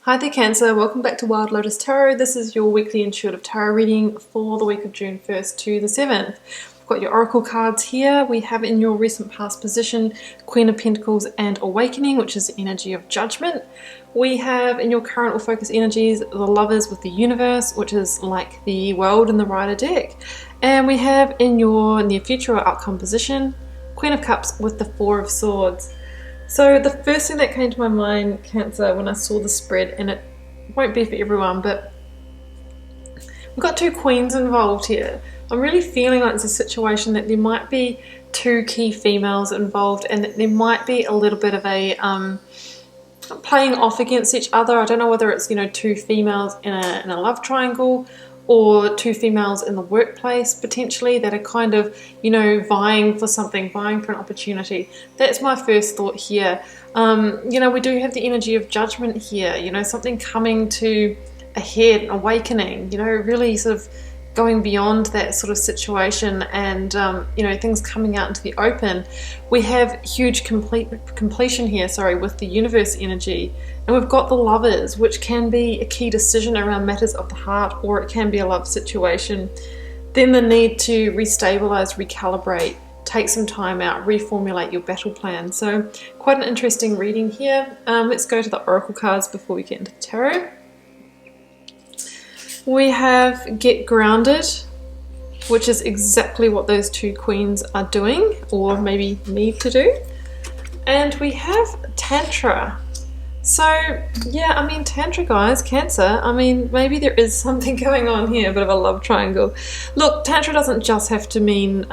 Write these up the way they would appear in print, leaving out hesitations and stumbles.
Hi there Cancer, welcome back to Wild Lotus Tarot. This is your weekly intuitive tarot reading for the week of June 1st to the 7th. We've got your oracle cards here. We have in your recent past position Queen of Pentacles and Awakening, which is the energy of judgment. We have in your current or focus energies the Lovers with the Universe, which is like the World and the Rider deck. And we have in your near future or outcome position Queen of Cups with the Four of Swords. So the first thing that came to my mind, Cancer, when I saw the spread, and it won't be for everyone, but we've got two queens involved here. I'm really feeling like it's a situation that there might be two key females involved and that there might be a little bit of a playing off against each other. I don't know whether it's, two females in a love triangle or two females in the workplace potentially that are kind of, vying for something, vying for an opportunity. That's my first thought here. We do have the energy of judgment here, something coming to a head, awakening, really sort of going beyond that sort of situation and, things coming out into the open. We have huge completion here, with the universe energy. And we've got the Lovers, which can be a key decision around matters of the heart, or it can be a love situation. Then the need to restabilize, recalibrate, take some time out, reformulate your battle plan. So quite an interesting reading here. Let's go to the oracle cards before we get into the tarot. We have Get Grounded, which is exactly what those two queens are doing, or maybe need to do. And we have Tantra. So, Tantra, guys, Cancer, maybe there is something going on here, a bit of a love triangle. Look, Tantra doesn't just have to mean,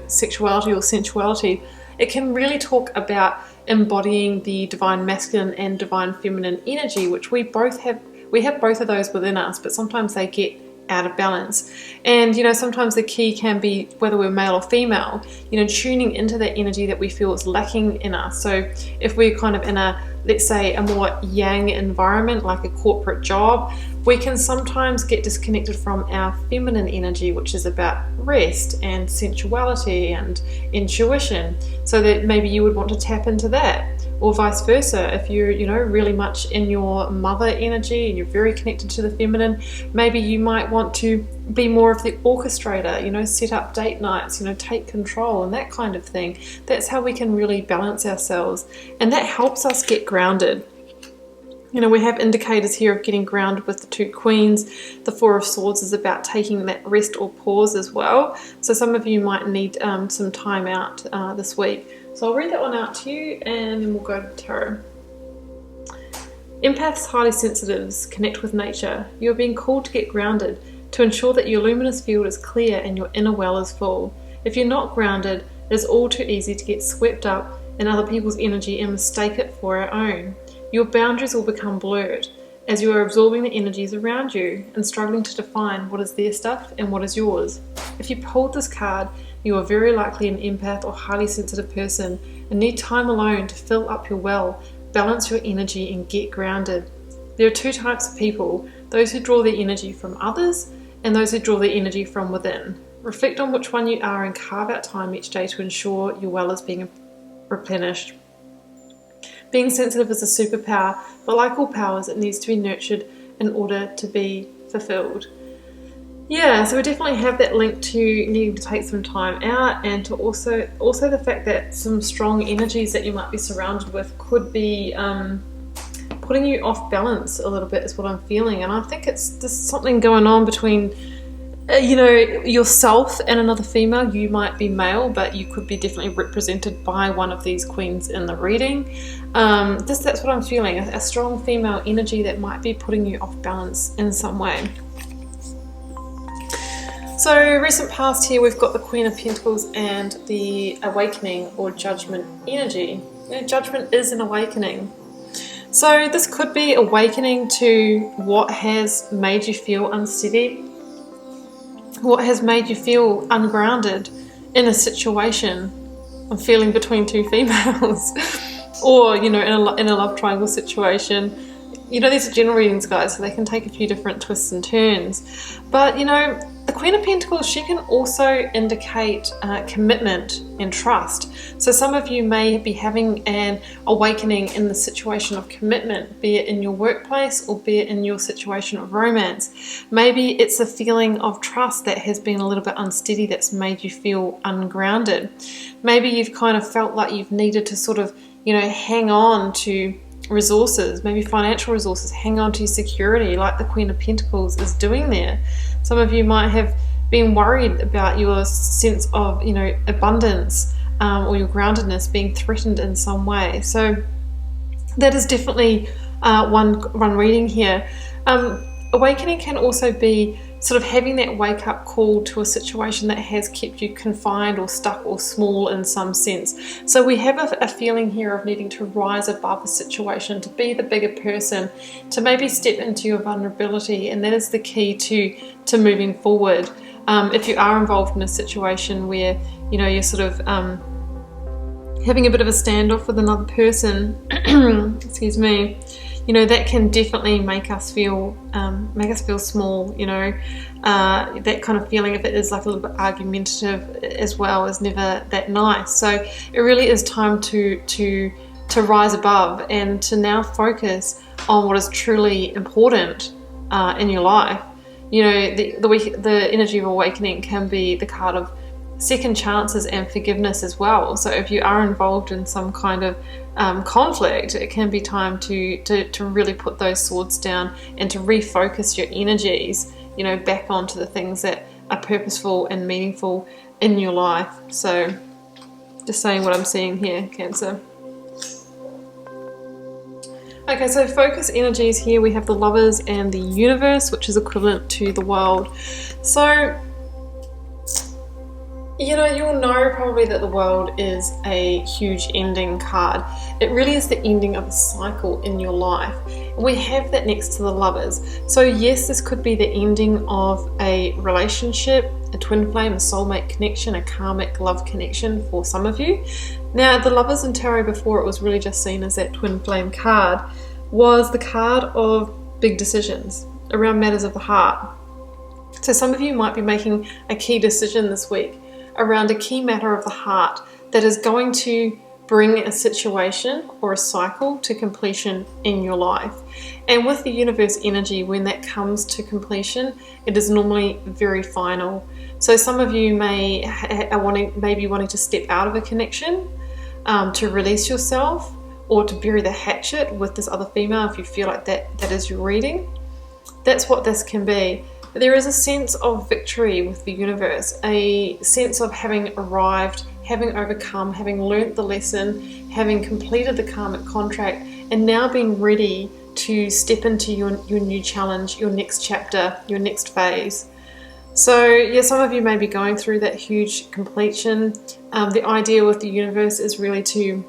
sexuality or sensuality. It can really talk about embodying the divine masculine and divine feminine energy, which we have both of those within us, but sometimes they get out of balance. And, sometimes the key can be, whether we're male or female, tuning into that energy that we feel is lacking in us. So if we're kind of in let's say, a more yang environment, like a corporate job, we can sometimes get disconnected from our feminine energy, which is about rest and sensuality and intuition, so that maybe you would want to tap into that. Or vice versa, if you're, really much in your mother energy and you're very connected to the feminine, maybe you might want to be more of the orchestrator, set up date nights, take control and that kind of thing. That's how we can really balance ourselves, and that helps us get grounded. We have indicators here of getting grounded with the two queens. The Four of Swords is about taking that rest or pause as well. So some of you might need some time out this week. So I'll read that one out to you and then we'll go to the tarot. Empaths, highly sensitives, connect with nature. You are being called to get grounded, to ensure that your luminous field is clear and your inner well is full. If you're not grounded, it is all too easy to get swept up in other people's energy and mistake it for our own. Your boundaries will become blurred as you are absorbing the energies around you and struggling to define what is their stuff and what is yours. If you pulled this card, you are very likely an empath or highly sensitive person and need time alone to fill up your well, balance your energy and get grounded. There are two types of people, those who draw their energy from others and those who draw their energy from within. Reflect on which one you are and carve out time each day to ensure your well is being replenished. Being sensitive is a superpower, but like all powers, it needs to be nurtured in order to be fulfilled. Yeah, so we definitely have that link to needing to take some time out, and to also the fact that some strong energies that you might be surrounded with could be putting you off balance a little bit is what I'm feeling. And I think there's something going on between yourself and another female. You might be male, but you could be definitely represented by one of these queens in the reading. That's what I'm feeling, a strong female energy that might be putting you off balance in some way. So recent past here, we've got the Queen of Pentacles and the Awakening or Judgment energy. Judgment is an awakening. So this could be awakening to what has made you feel unsteady, what has made you feel ungrounded in a situation. I'm feeling between two females or, in a love triangle situation. These are general readings, guys, so they can take a few different twists and turns. But, The Queen of Pentacles, she can also indicate commitment and trust. So some of you may be having an awakening in the situation of commitment, be it in your workplace or be it in your situation of romance. Maybe it's a feeling of trust that has been a little bit unsteady, that's made you feel ungrounded. Maybe you've kind of felt like you've needed to sort of, hang on to resources, maybe financial resources, hang on to your security like the Queen of Pentacles is doing there. Some of you might have been worried about your sense of, abundance or your groundedness being threatened in some way. So that is definitely one reading here. Awakening can also be sort of having that wake-up call to a situation that has kept you confined or stuck or small in some sense. So we have a feeling here of needing to rise above a situation, to be the bigger person, to maybe step into your vulnerability, and that is the key to moving forward. If you are involved in a situation where you're sort of having a bit of a standoff with another person, excuse me, that can definitely make us feel small. That kind of feeling, if it is like a little bit argumentative as well, is never that nice. So it really is time to rise above and to now focus on what is truly important in your life. The energy of awakening can be the card of second chances and forgiveness as well. So if you are involved in some kind of conflict, it can be time to really put those swords down and to refocus your energies, back onto the things that are purposeful and meaningful in your life. So just saying what I'm seeing here, Cancer. Okay, so focus energies here, we have the Lovers and the Universe, which is equivalent to the World. So you'll know probably that the World is a huge ending card. It really is the ending of a cycle in your life. We have that next to the Lovers. So yes, this could be the ending of a relationship, a twin flame, a soulmate connection, a karmic love connection for some of you. Now, the Lovers in tarot, before it was really just seen as that twin flame card, was the card of big decisions around matters of the heart. So some of you might be making a key decision this week around a key matter of the heart that is going to bring a situation or a cycle to completion in your life. And with the Universe energy, when that comes to completion, it is normally very final. So some of you may be wanting to step out of a connection, to release yourself, or to bury the hatchet with this other female if you feel like that is your reading. That's what this can be. But there is a sense of victory with the Universe, a sense of having arrived, having overcome, having learnt the lesson, having completed the karmic contract, and now being ready to step into your new challenge, your next chapter, your next phase. So yeah, some of you may be going through that huge completion. The idea with the Universe is really to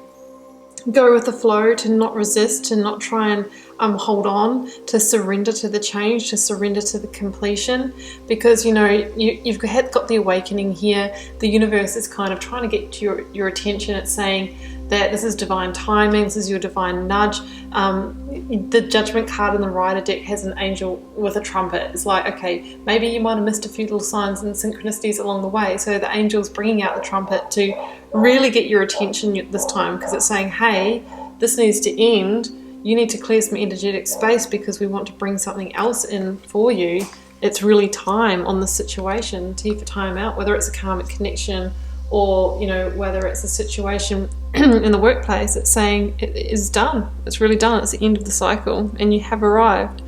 go with the flow, to not resist, to not try and hold on, to surrender to the change, to surrender to the completion, because you've got the awakening here. The Universe is kind of trying to get to your attention. It's saying that this is divine timing, this is your divine nudge. The Judgment card in the Rider deck has an angel with a trumpet. It's like, okay, maybe you might have missed a few little signs and synchronicities along the way, so the angel's bringing out the trumpet to really get your attention this time, because it's saying, hey, this needs to end. You need to clear some energetic space because we want to bring something else in for you. It's really time on this situation, T for time out, whether it's a karmic connection or whether it's a situation in the workplace. It's saying it is done. It's really done. It's the end of the cycle and you have arrived.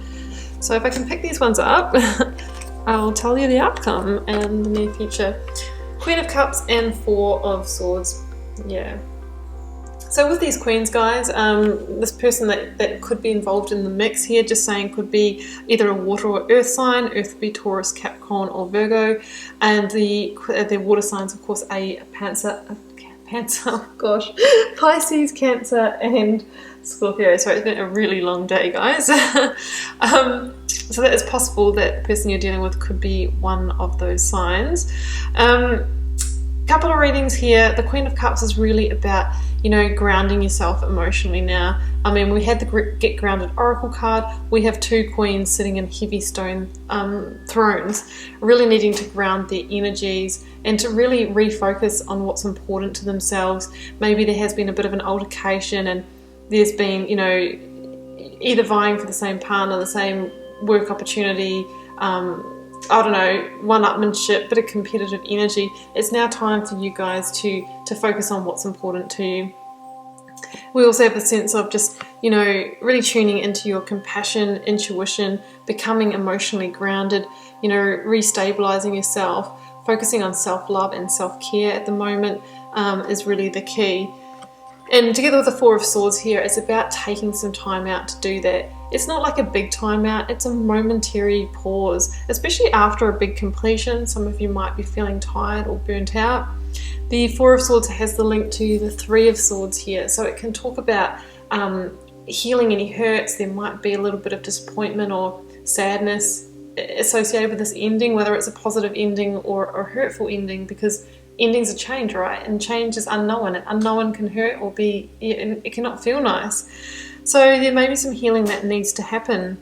So if I can pick these ones up, I'll tell you the outcome in the near future. Queen of Cups and Four of Swords. Yeah. So with these queens, guys, this person that could be involved in the mix here, just saying, could be either a water or earth sign. Earth would be Taurus, Capricorn or Virgo, and the water signs, of course, Pisces, Cancer and Scorpio. So it's been a really long day, guys. So that is possible that the person you're dealing with could be one of those signs. Couple of readings here. The Queen of Cups is really about grounding yourself emotionally now. I mean, we had the Get Grounded Oracle card. We have 2 queens sitting in heavy stone thrones, really needing to ground their energies and to really refocus on what's important to themselves. Maybe there has been a bit of an altercation and there's been, you know, either vying for the same partner, the same work opportunity, I don't know, one-upmanship, bit of competitive energy. It's now time for you guys to focus on what's important to you. We also have a sense of just, you know, really tuning into your compassion, intuition, becoming emotionally grounded, you know, restabilizing yourself, focusing on self-love and self-care at the moment is really the key. And together with the Four of Swords here, it's about taking some time out to do that. It's not like a big time out, it's a momentary pause, especially after a big completion. Some of you might be feeling tired or burnt out. The Four of Swords has the link to the Three of Swords here, so it can talk about healing any hurts. There might be a little bit of disappointment or sadness associated with this ending, whether it's a positive ending or a hurtful ending, because endings are change, right? And change is unknown. Unknown can hurt or be, it cannot feel nice. So there may be some healing that needs to happen.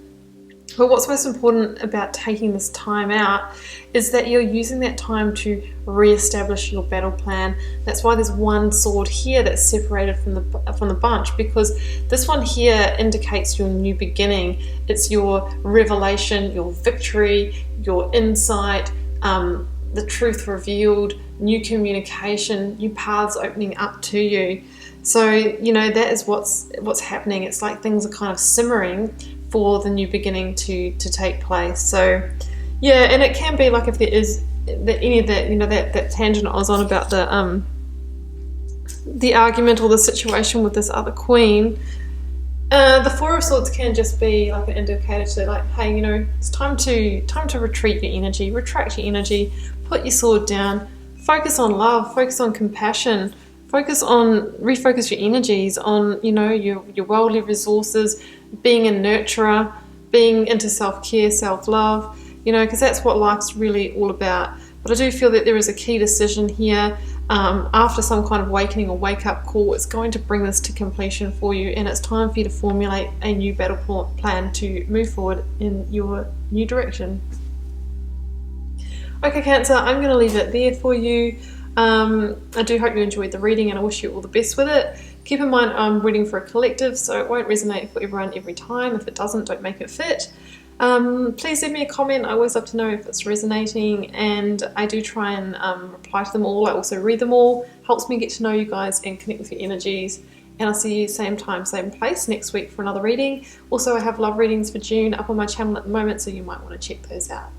But what's most important about taking this time out is that you're using that time to re-establish your battle plan. That's why there's one sword here that's separated from the bunch, because this one here indicates your new beginning. It's your revelation, your victory, your insight, the truth revealed, new communication, new paths opening up to you. So, you know, that is what's happening. It's like things are kind of simmering for the new beginning to take place. So, yeah, and it can be like if there is any of that, you know, that tangent I was on about the argument or the situation with this other queen. The Four of Swords can just be like an indicator to, like, hey, you know, it's time to retreat your energy, retract your energy, put your sword down, focus on love, focus on compassion, refocus your energies on, you know, your worldly resources, being a nurturer, being into self-care, self-love, you know, because that's what life's really all about. But I do feel that there is a key decision here. After some kind of awakening or wake-up call, it's going to bring this to completion for you, and it's time for you to formulate a new battle plan to move forward in your new direction. Okay, Cancer, I'm going to leave it there for you. I do hope you enjoyed the reading, and I wish you all the best with it. Keep in mind I'm reading for a collective, so it won't resonate for everyone every time. If it doesn't, don't make it fit. Please leave me a comment. I always love to know if it's resonating, and I do try and reply to them all. I also read them all. Helps me get to know you guys and connect with your energies. And I'll see you same time, same place next week for another reading. Also, I have love readings for June up on my channel at the moment, so you might want to check those out.